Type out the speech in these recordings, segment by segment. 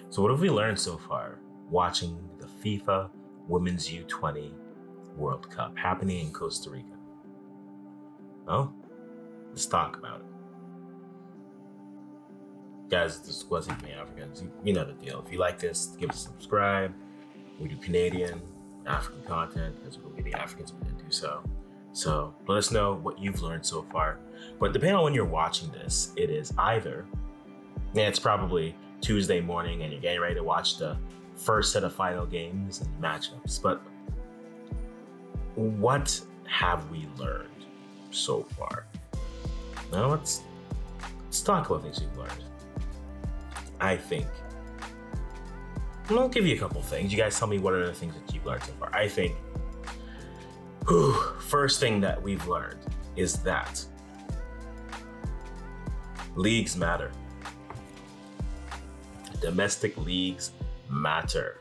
So what have we learned so far watching the FIFA Women's U20 World Cup happening in Costa Rica? Well, let's talk about it. Guys, this was me Africans. You know the deal. If you like this, give us a subscribe. We do Canadian, African content, because we'll be the Africans we're gonna do so. So let us know what you've learned so far. But depending on when you're watching this, it is either, it's probably Tuesday morning and you're getting ready to watch the first set of final games and matchups. But what have we learned so far? Now let's talk about things we've learned. I think, I'll give you a couple things. You guys tell me what are the things that you've learned so far. I think, first thing that we've learned is that leagues matter. Domestic leagues matter.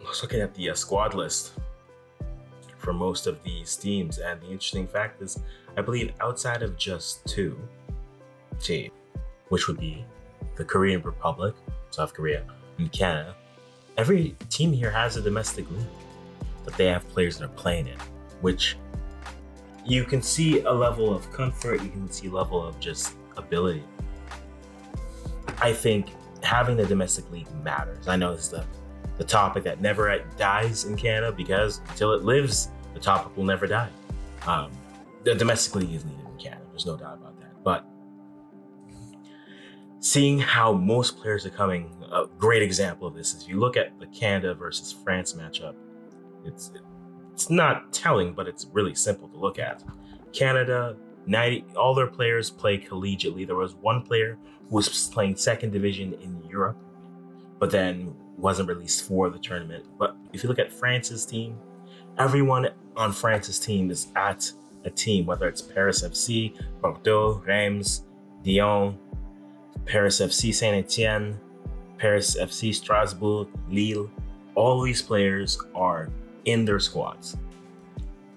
I was looking at the squad list for most of these teams, and the interesting fact is, I believe outside of just two teams, which would be the Korean Republic, South Korea, and Canada, every team here has a domestic league that they have players that are playing in, which you can see a level of comfort, you can see a level of just ability. I think having a domestic league matters. I know this is the topic that never dies in Canada, because until it lives, the topic will never die. The domestic league is needed in Canada, there's no doubt about that. But seeing how most players are coming, a great example of this is you look at the Canada versus France matchup. It's not telling, but it's really simple to look at. Canada, all their players play collegiately. There was one player who was playing second division in Europe, but then wasn't released for the tournament. But if you look at France's team, everyone on France's team is at a team, whether it's Paris FC, Bordeaux, Reims, Lyon, Paris FC Saint-Etienne, Paris FC Strasbourg, Lille. All these players are in their squads.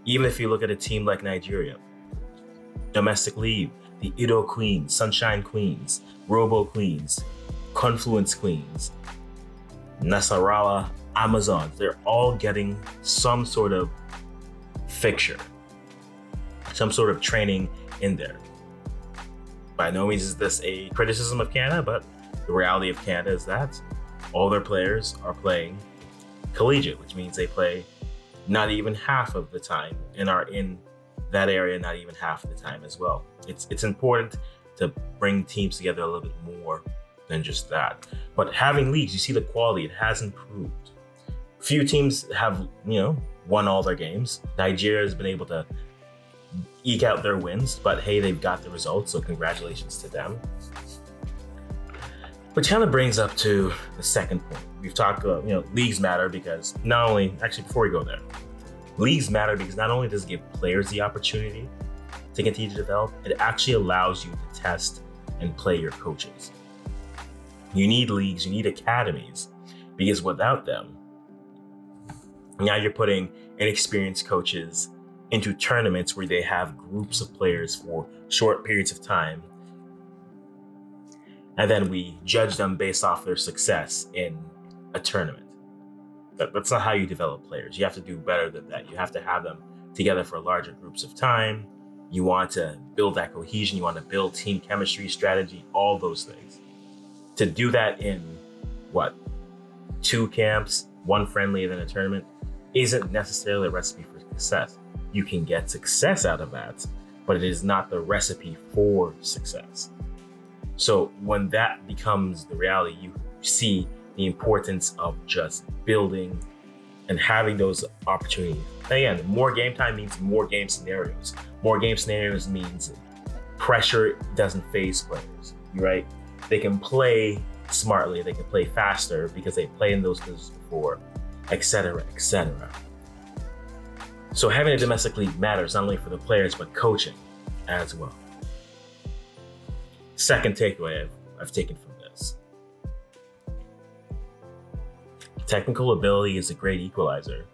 Even if you look at a team like Nigeria, domestic league, the Ido Queens, Sunshine Queens, Robo Queens, Confluence Queens, Nasarawa Amazons, they're all getting some sort of fixture, some sort of training in there. By no means is this a criticism of Canada, but the reality of Canada is that all their players are playing collegiate, which means they play not even half of the time and are in that area not even half of the time as well. It's important to bring teams together a little bit more than just that. But having leagues, you see the quality, it has improved. Few teams have, won all their games. Nigeria has been able to eke out their wins, but hey, they've got the results, so congratulations to them. Which kind of brings up to the second point. We've talked about, leagues matter because before we go there, leagues matter because not only does it give players the opportunity to continue to develop, it actually allows you to test and play your coaches. You need leagues, you need academies, because without them, now you're putting inexperienced coaches into tournaments where they have groups of players for short periods of time, and then we judge them based off their success in a tournament. That's not how you develop players. You have to do better than that. You have to have them together for larger groups of time. You want to build that cohesion. You want to build team chemistry, strategy, all those things. To do that in, 2 camps, 1 friendly, and then a tournament, isn't necessarily a recipe for success. You can get success out of that, but it is not the recipe for success. So when that becomes the reality, you see the importance of just building and having those opportunities. Again, more game time means more game scenarios. More game scenarios means pressure doesn't phase players, right? They can play smartly, they can play faster because they played in those positions before, etc., etc. So having a domestic league matters not only for the players, but coaching as well. Second takeaway I've taken from this. Technical ability is a great equalizer.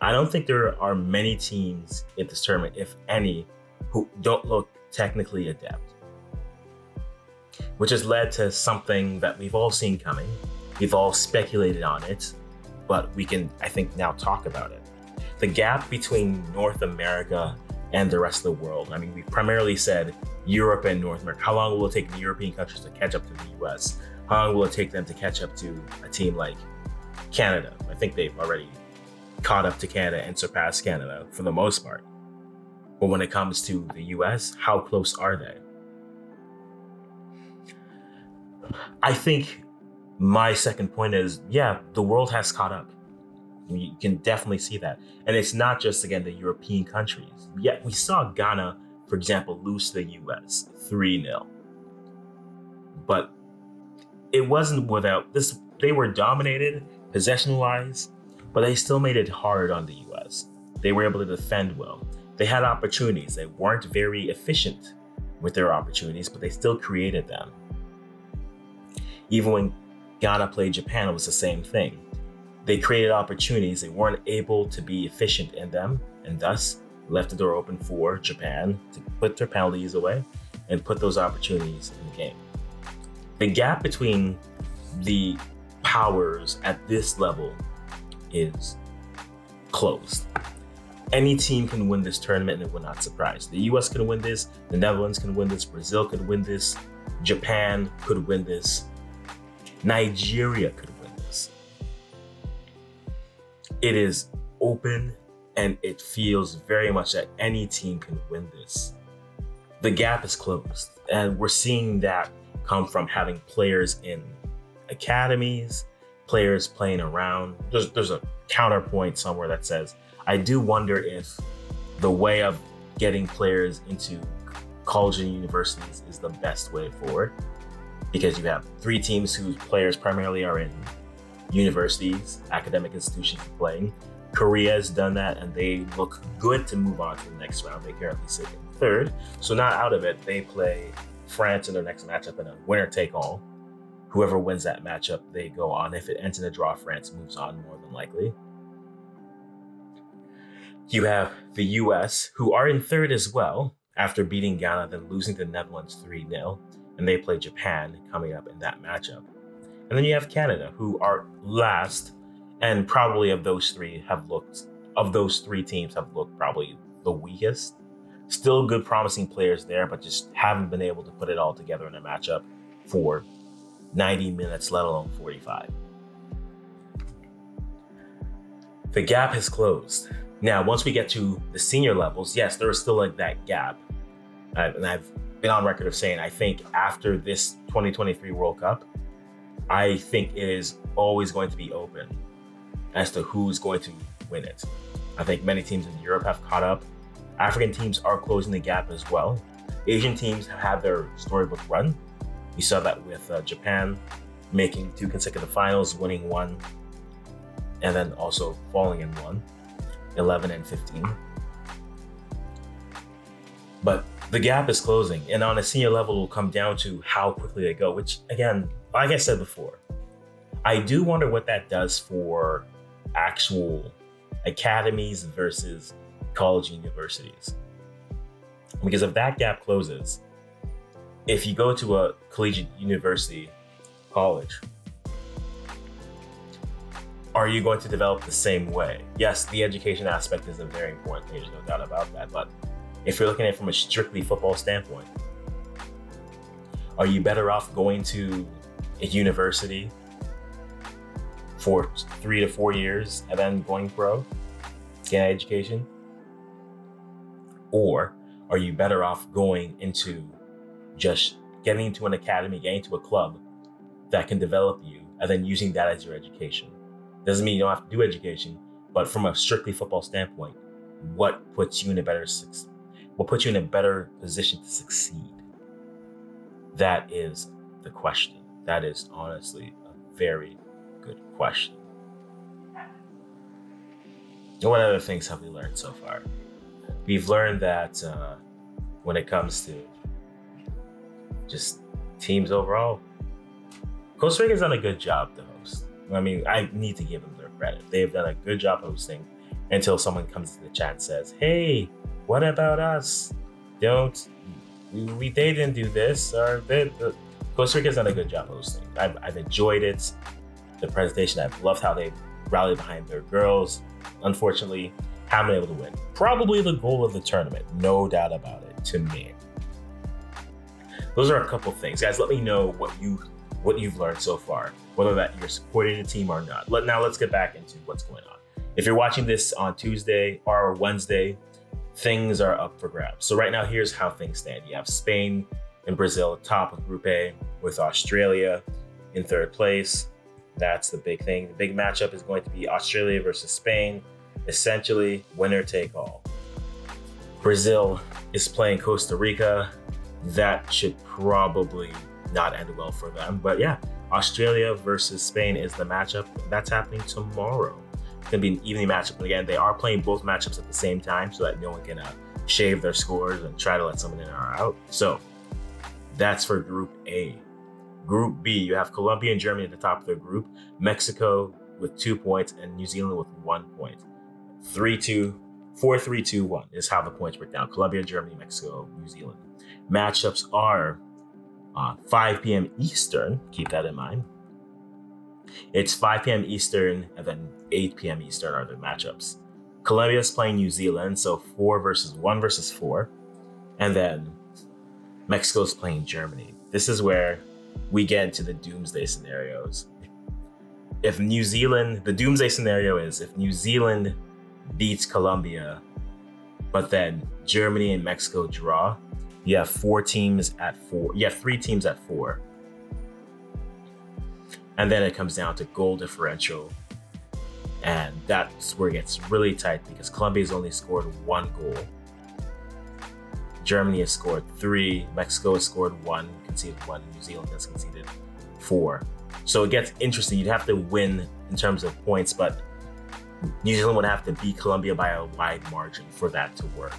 I don't think there are many teams in this tournament, if any, who don't look technically adept. which has led to something that we've all seen coming. We've all speculated on it, but we can, I think, now talk about it. The gap between North America and the rest of the world. I mean, we primarily said Europe and North America. How long will it take the European countries to catch up to the US? How long will it take them to catch up to a team like Canada? I think they've already caught up to Canada and surpassed Canada for the most part. But when it comes to the US, how close are they? I think my second point is, yeah, the world has caught up. You can definitely see that. And it's not just, again, the European countries. Yet we saw Ghana, for example, lose to the US 3-0. But it wasn't without this. They were dominated possession-wise, but they still made it hard on the US. They were able to defend well. They had opportunities. They weren't very efficient with their opportunities, but they still created them. Even when Ghana played Japan, it was the same thing. They created opportunities. They weren't able to be efficient in them, and thus left the door open for Japan to put their penalties away and put those opportunities in the game. The gap between the powers at this level is closed. Any team can win this tournament and it will not surprise. The US can win this, the Netherlands can win this, Brazil could win this, Japan could win this, Nigeria could win this. It is open and it feels very much that any team can win this. The gap is closed, and we're seeing that come from having players in academies, players playing around. There's a counterpoint somewhere that says, I do wonder if the way of getting players into college and universities is the best way forward, because you have 3 teams whose players primarily are in universities, academic institutions playing. Korea has done that and they look good to move on to the next round. They currently sit in 3rd. So not out of it, they play France in their next matchup in a winner take all. Whoever wins that matchup, they go on. If it ends in a draw, France moves on more than likely. You have the US, who are in 3rd as well, after beating Ghana, then losing to the Netherlands 3-0, and they play Japan coming up in that matchup. And then you have Canada, who are last, and probably of those 3 teams have looked probably the weakest. Still good promising players there, but just haven't been able to put it all together in a matchup for 90 minutes, let alone 45. The gap has closed. Now, once we get to the senior levels, yes, there is still like that gap. And I've been on record of saying, I think after this 2023 World Cup, I think it is always going to be open as to who's going to win it. I think many teams in Europe have caught up. African teams are closing the gap as well. Asian teams have had their storybook run. We saw that with Japan making 2 consecutive finals, winning 1, and then also falling in 1, 11 and 15. But the gap is closing, and on a senior level, it will come down to how quickly they go, which again, like I said before, I do wonder what that does for actual academies versus college and universities. Because if that gap closes, if you go to a collegiate university, college, are you going to develop the same way? Yes, the education aspect is a very important thing, there's no doubt about that. But if you're looking at it from a strictly football standpoint, are you better off going to a university for 3 to 4 years and then going pro, get an education? Or are you better off going into just getting into an academy, getting into a club that can develop you, and then using that as your education? Doesn't mean you don't have to do education, but from a strictly football standpoint, what puts you in a better position to succeed? That is the question. That is honestly a very good question. And what other things have we learned so far? We've learned that when it comes to just teams overall, Costa Rica's done a good job to host. I mean, I need to give them their credit. They've done a good job hosting until someone comes to the chat and says, hey, what about us? They didn't do this, or Costa Costa Rica's done a good job hosting. I've enjoyed it. The presentation, I've loved how they rallied behind their girls. Unfortunately, haven't been able to win. Probably the goal of the tournament, no doubt about it, to me. Those are a couple things. Guys, let me know what you've learned so far, whether that you're supporting the team or not. Now let's get back into what's going on. If you're watching this on Tuesday or Wednesday, things are up for grabs. So right now, here's how things stand. You have Spain and Brazil top of Group A, with Australia in third place. That's the big thing. The big matchup is going to be Australia versus Spain. Essentially, winner take all. Brazil is playing Costa Rica. That should probably not end well for them. But yeah, Australia versus Spain is the matchup. That's happening tomorrow. It's going to be an evening matchup. And again, they are playing both matchups at the same time so that no one can shave their scores and try to let someone in or out. So that's for Group A. Group B, you have Colombia and Germany at the top of their group, Mexico with 2 points, and New Zealand with 1 point. 3-2, 4-3-2-1 is how the points break down. Colombia, Germany, Mexico, New Zealand. Matchups are 5 p.m. Eastern. Keep that in mind. It's 5 p.m. Eastern, and then 8 p.m. Eastern are the matchups. Colombia is playing New Zealand, so 1 versus 4. And then Mexico is playing Germany. This is where we get into the doomsday scenarios. The doomsday scenario is if New Zealand beats Colombia, but then Germany and Mexico draw, you have 4 teams at 4. You have 3 teams at 4. And then it comes down to goal differential. And that's where it gets really tight because Colombia's only scored 1 goal. Germany has scored 3, Mexico has scored 1, conceded 1, New Zealand has conceded 4. So it gets interesting. You'd have to win in terms of points, but New Zealand would have to beat Colombia by a wide margin for that to work.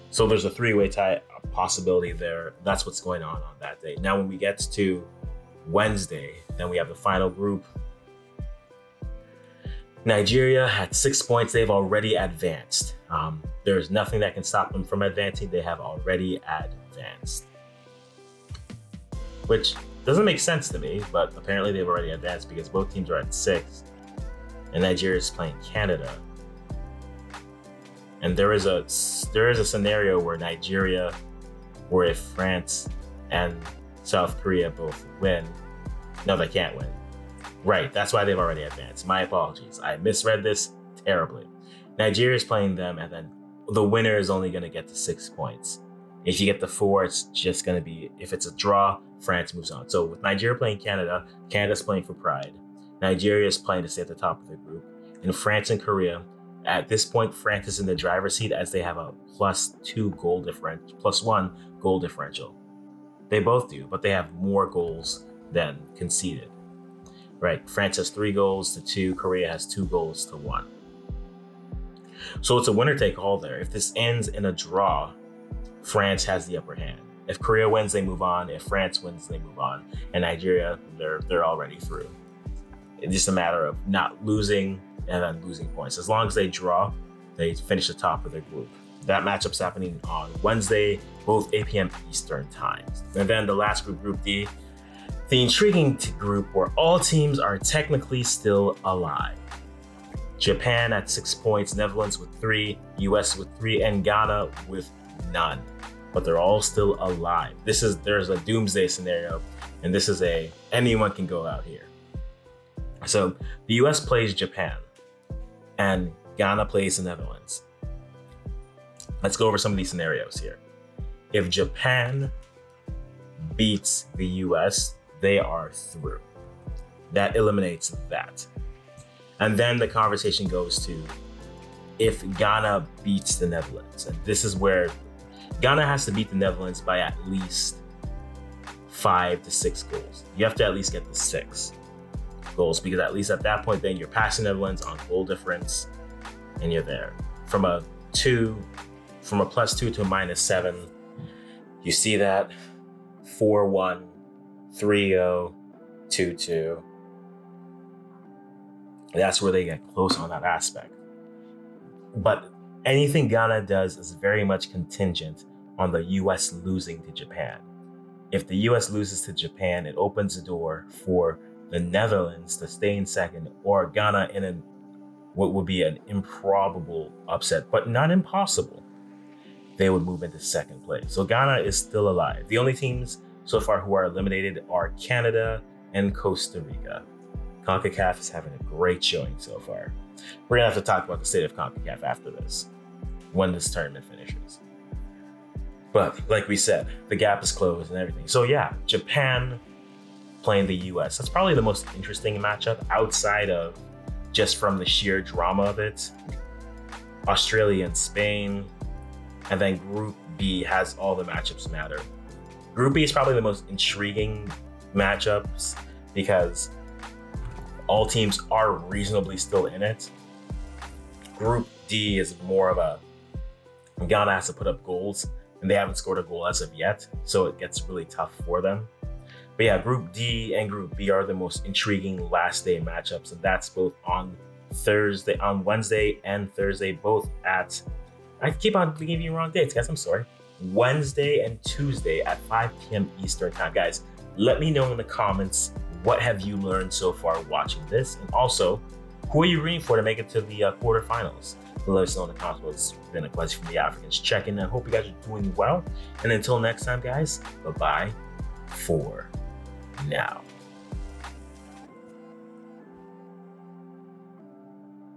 So there's a 3-way tie possibility there. That's what's going on that day. Now, when we get to Wednesday, then we have the final group. Nigeria had 6 points. They've already advanced. There's nothing that can stop them from advancing. They have already advanced, which doesn't make sense to me, but apparently they've already advanced because both teams are at 6, and Nigeria is playing Canada. And there is a scenario where Nigeria, or if France and South Korea both win, no, they can't win. Right, that's why they've already advanced. My apologies. I misread this terribly. Nigeria is playing them, and then the winner is only going to get to 6 points. If you get the 4, it's just going to be, if it's a draw, France moves on. So with Nigeria playing Canada, Canada's playing for pride. Nigeria is playing to stay at the top of the group. And France and Korea, at this point, France is in the driver's seat as they have a +1 goal differential. They both do, but they have more goals than conceded. Right, France has 3 goals to 2, Korea has 2 goals to 1. So it's a winner take all there. If this ends in a draw, France has the upper hand. If Korea wins, they move on. If France wins, they move on. And Nigeria, they're already through. It's just a matter of not losing and then losing points. As long as they draw, they finish the top of their group. That matchup's happening on Wednesday, both 8 p.m. Eastern times. And then the last group, Group D, the intriguing group where all teams are technically still alive. Japan at 6 points, Netherlands with 3, US with 3, and Ghana with none. But they're all still alive. There's a doomsday scenario, and this is anyone can go out here. So the US plays Japan, and Ghana plays the Netherlands. Let's go over some of these scenarios here. If Japan beats the US, they are through. That eliminates that. And then the conversation goes to if Ghana beats the Netherlands. And this is where Ghana has to beat the Netherlands by at least 5 to 6 goals. You have to at least get the 6 goals because at least at that point, then you're passing the Netherlands on goal difference and you're there. From a +2 to a -7, you see that 4-1, 3-0, 2-2. That's where they get close on that aspect. But anything Ghana does is very much contingent on the US losing to Japan. If the US loses to Japan, it opens the door for the Netherlands to stay in second, or Ghana in what would be an improbable upset, but not impossible. They would move into second place. So Ghana is still alive. The only teams so far who are eliminated are Canada and Costa Rica. CONCACAF is having a great showing so far. We're gonna have to talk about the state of CONCACAF after this, when this tournament finishes. But like we said, the gap is closed and everything. So yeah, Japan playing the US. That's probably the most interesting matchup outside of just from the sheer drama of it. Australia and Spain. And then Group B has all the matchups matter. Group B is probably the most intriguing matchups because all teams are reasonably still in it. Group D is more of a Ghana has to put up goals, and they haven't scored a goal as of yet, so it gets really tough for them. But yeah, Group D and Group B are the most intriguing last day matchups, and that's both on Wednesday and Thursday, both at, I keep on giving you wrong dates, guys, I'm sorry. Wednesday and Tuesday at 5 p.m. Eastern time. Guys, let me know in the comments, what have you learned so far watching this? And also, who are you rooting for to make it to the quarterfinals? Let us know in the comments. It's been a pleasure from the Africans checking in. I hope you guys are doing well. And until next time, guys, bye-bye for now.